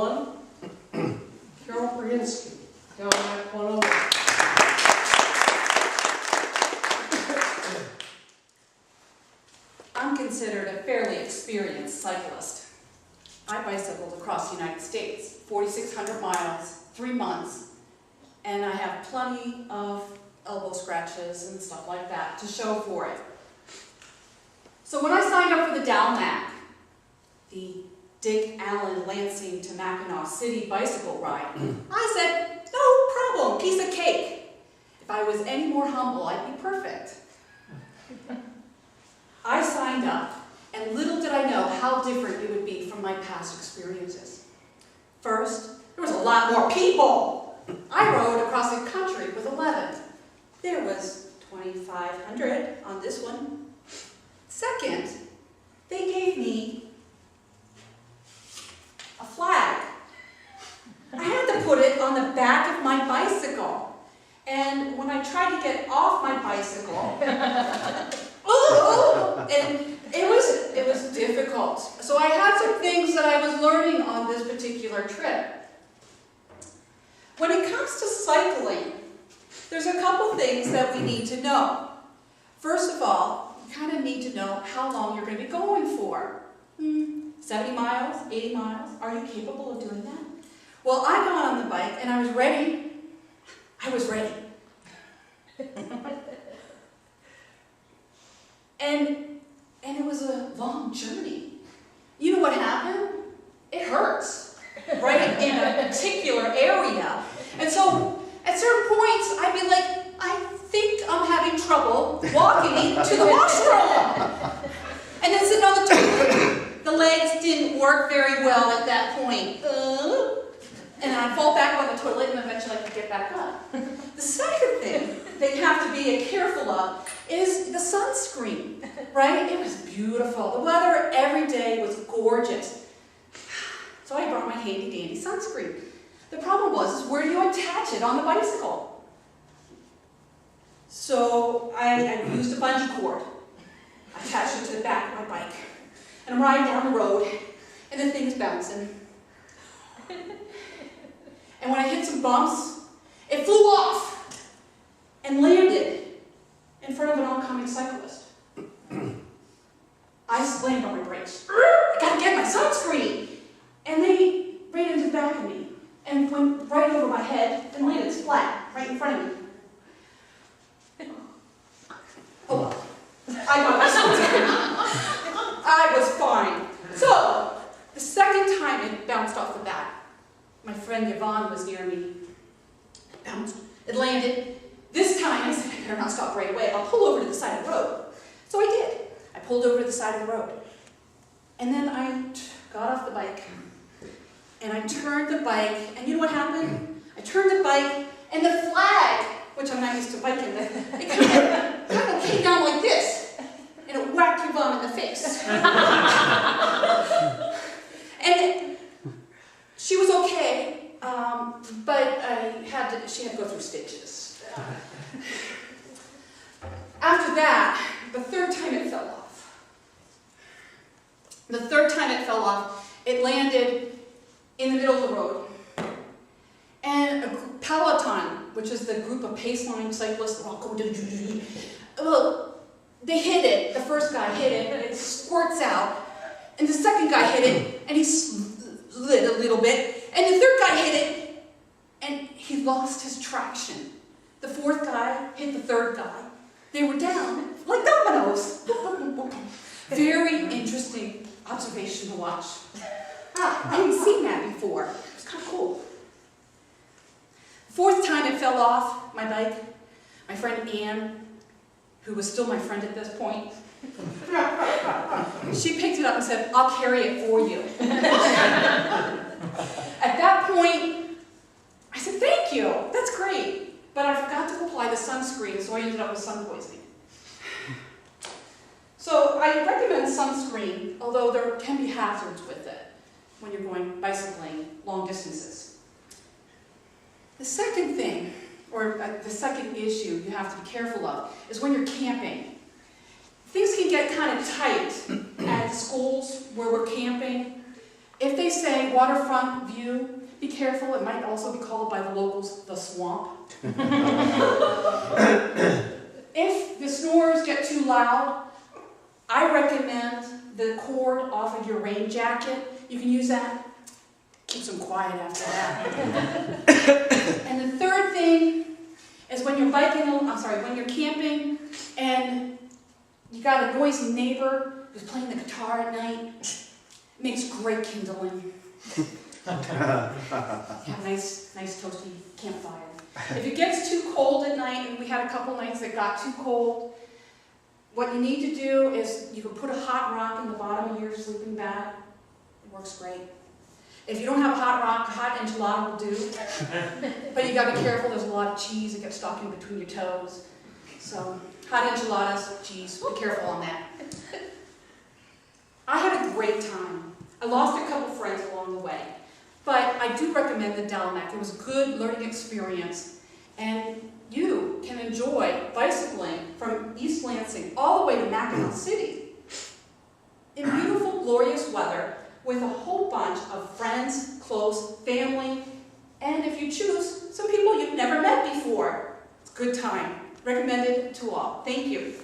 101, Carol Prahinsky, down at 101. I'm considered a fairly experienced cyclist. I bicycled across the United States, 4,600 miles, 3 months, and I have plenty of elbow scratches and stuff like that to show for it. So when I signed up for the DALMAC, the Dick Allen Lansing to Mackinac City bicycle ride, I said, no problem, piece of cake. If I was any more humble, I'd be perfect. I signed up, and little did I know how different it would be from my past experiences. First, there was a lot more people. I rode across the country with 11. There was 2,500 on this one. Second, they gave me a flag. I had to put it on the back of my bicycle. And when I tried to get off my bicycle, and it was difficult. So I had some things that I was learning on this particular trip. When it comes to cycling, there's a couple things that we need to know. First of all, you kind of need to know how long you're going to be going for. 70 miles, 80 miles, are you capable of doing that? Well, I got on the bike and I was ready. I was ready. And it was a long journey. You know what happened? It hurts, right in a particular area. And so at certain points, I'd be like, I think I'm having trouble walking to the washroom. And then sitting on the toilet. The legs didn't work very well at that point. And I'd fall back on the toilet and eventually I could get back up. The second thing that you have to be careful of is the sunscreen, right? It was beautiful. The weather every day was gorgeous. So I brought my handy dandy sunscreen. The problem was, where do you attach it on the bicycle? So I used a bungee cord. I attached it to the back of my bike. And I'm riding down the road, and the thing's bouncing. And when I hit some bumps, it flew off and landed in front of an oncoming cyclist. I slammed on my brakes. I gotta get my sunscreen! And they ran into the back of me and went right over my head and landed flat right in front of me. Oh well, I got my sunscreen. I was fine. So, the second time it bounced off the back, my friend Yvonne was near me. It bounced, it landed. This time, I said, I better not stop right away. I'll pull over to the side of the road. So I did. I pulled over to the side of the road. And then I got off the bike. And I turned the bike. And you know what happened? I turned the bike, and the flag, which I'm not used to biking, it kind of came down like this. And it whacked Yvonne in the face. And she was okay, but she had to go through stitches. After that, the third time it fell off. The third time it fell off, it landed in the middle of the road. And a Peloton, which is the group of Paceline cyclists, well, they hit it. The first guy hit it, and it squirts out. And the second guy hit it, and he slid a little bit. And the third guy hit it, and he lost his traction. The fourth guy hit the third guy. They were down like dominoes. Very interesting observation to watch. I hadn't seen that before. It was kind of cool. Fourth time it fell off my bike, my friend Anne, who was still my friend at this point, she picked it up and said, I'll carry it for you. At that point, I said, thank you, that's great. But I forgot to apply the sunscreen, so I ended up with sun poisoning. So I recommend sunscreen, although there can be hazards with it when you're going bicycling long distances. The second thing, or the second issue you have to be careful of, is when you're camping. Things can get kind of tight at schools where we're camping, If they say waterfront view, be careful, it might also be called by the locals the swamp. If the snores get too loud, I recommend the cord off of your rain jacket. You can use that. Keeps them quiet after that. And the third thing is when you're when you're camping and you got a noisy neighbor who's playing the guitar at night. It makes great kindling. Yeah, nice toasty campfire. If it gets too cold at night, and we had a couple nights that got too cold, what you need to do is you can put a hot rock in the bottom of your sleeping bag. It works great. If you don't have a hot rock, a hot enchilada will do. But you got to be careful, there's a lot of cheese that gets stuck in between your toes. So, hot enchiladas, cheese, be careful on that. I had a great time. I lost a couple friends along the way. But I do recommend the Delamek. It was a good learning experience. And you can enjoy bicycling from East Lansing all the way to Mackinac City in beautiful, glorious weather with a whole bunch of friends, close family, and if you choose, some people you've never met before. It's a good time. Recommended to all. Thank you.